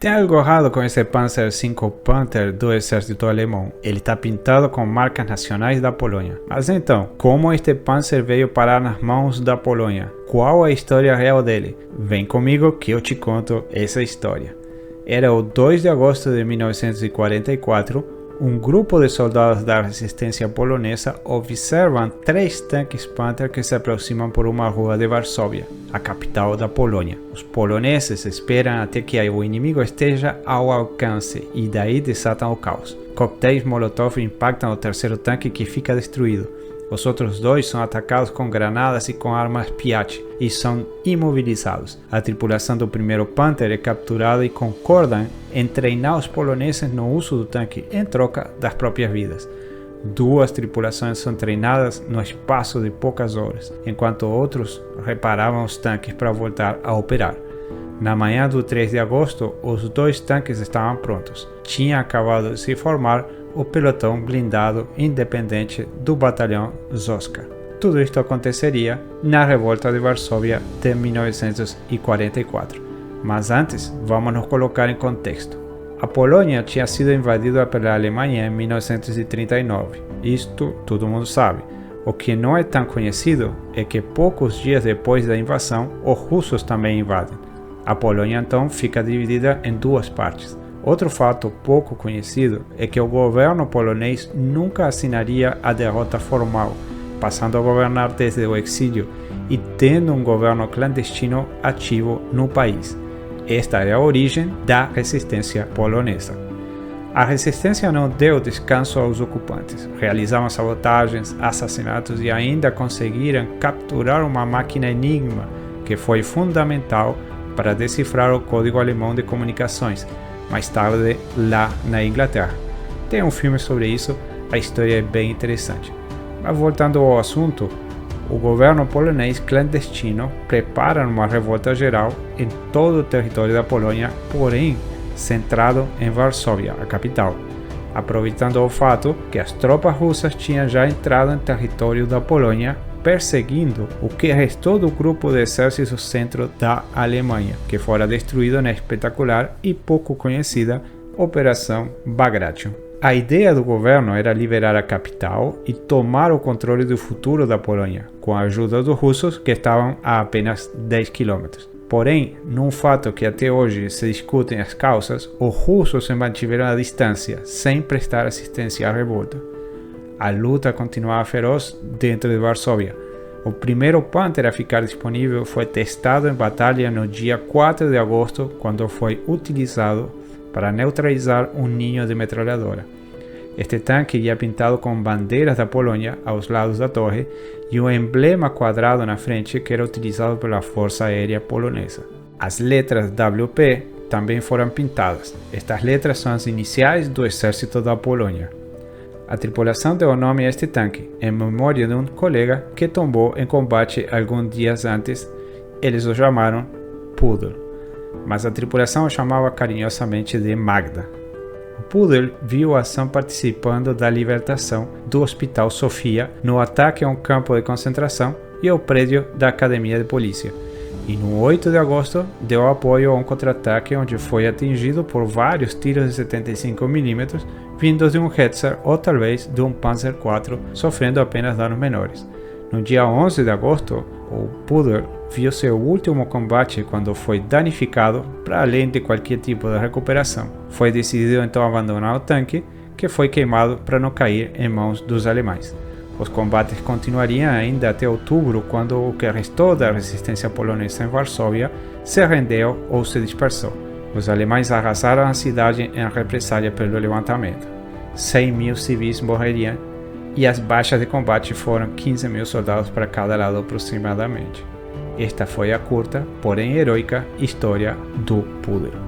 Tem algo errado com esse Panzer V Panther do exército alemão. Ele está pintado com marcas nacionais da Polônia. Mas então, como este Panzer veio parar nas mãos da Polônia? Qual a história real dele? Vem comigo que eu te conto essa história. Era o 2 de agosto de 1944, um grupo de soldados da resistência polonesa observam 3 tanques Panther que se aproximam por uma rua de Varsóvia, a capital da Polônia. Os poloneses esperam até que o inimigo esteja ao alcance e daí desatam o caos. Coquetéis Molotov impactam o terceiro tanque que fica destruído. Os outros 2 são atacados com granadas e com armas Piat e são imobilizados. A tripulação do primeiro Panther é capturada e concordam em treinar os poloneses no uso do tanque em troca das próprias vidas. 2 tripulações são treinadas no espaço de poucas horas, enquanto outros reparavam os tanques para voltar a operar. Na manhã do 3 de agosto, os 2 tanques estavam prontos. Tinha acabado de se formar o pelotão blindado independente do batalhão Zoska. Tudo isto aconteceria na revolta de Varsóvia de 1944. Mas antes, vamos nos colocar em contexto. A Polônia tinha sido invadida pela Alemanha em 1939. Isto todo mundo sabe. O que não é tão conhecido é que poucos dias depois da invasão, os russos também invadem. A Polônia então fica dividida em 2 partes. Outro fato pouco conhecido é que o governo polonês nunca assinaria a derrota formal, passando a governar desde o exílio e tendo um governo clandestino ativo no país. Esta é a origem da resistência polonesa. A resistência não deu descanso aos ocupantes. Realizaram sabotagens, assassinatos e ainda conseguiram capturar uma máquina Enigma, que foi fundamental para decifrar o código alemão de comunicações, mais tarde lá na Inglaterra. Tem um filme sobre isso, a história é bem interessante. Mas voltando ao assunto, o governo polonês clandestino prepara uma revolta geral em todo o território da Polônia, porém centrado em Varsóvia, a capital, aproveitando o fato que as tropas russas tinham já entrado em território da Polônia, perseguindo o que restou do grupo de exército centro da Alemanha, que fora destruído na espetacular e pouco conhecida Operação Bagration. A ideia do governo era liberar a capital e tomar o controle do futuro da Polônia, com a ajuda dos russos que estavam a apenas 10 km. Porém, num fato que até hoje se discutem as causas, os russos se mantiveram à distância, sem prestar assistência à revolta. A luta continuava feroz dentro de Varsóvia. O primeiro Panther a ficar disponível foi testado em batalha no dia 4 de agosto, quando foi utilizado para neutralizar um ninho de metralhadora. Este tanque ia pintado com bandeiras da Polônia aos lados da torre e um emblema quadrado na frente que era utilizado pela Força Aérea Polonesa. As letras WP também foram pintadas. Estas letras são as iniciais do exército da Polônia. A tripulação deu o nome a este tanque, em memória de um colega que tombou em combate alguns dias antes. Eles o chamaram Pudel, mas a tripulação o chamava carinhosamente de Magda. O Pudel viu a ação participando da libertação do Hospital Sofia no ataque a um campo de concentração e ao prédio da Academia de Polícia. E no 8 de agosto deu apoio a um contra-ataque onde foi atingido por vários tiros de 75 mm vindos de um Hetzer ou talvez de um Panzer IV, sofrendo apenas danos menores. No dia 11 de agosto, o Pudel viu seu último combate quando foi danificado para além de qualquer tipo de recuperação. Foi decidido então abandonar o tanque, que foi queimado para não cair em mãos dos alemães. Os combates continuariam ainda até outubro, quando o que restou da resistência polonesa em Varsóvia se rendeu ou se dispersou. Os alemães arrasaram a cidade em represália pelo levantamento. 100.000 civis morreriam e as baixas de combate foram 15.000 soldados para cada lado aproximadamente. Esta foi a curta, porém heroica, história do Pudel.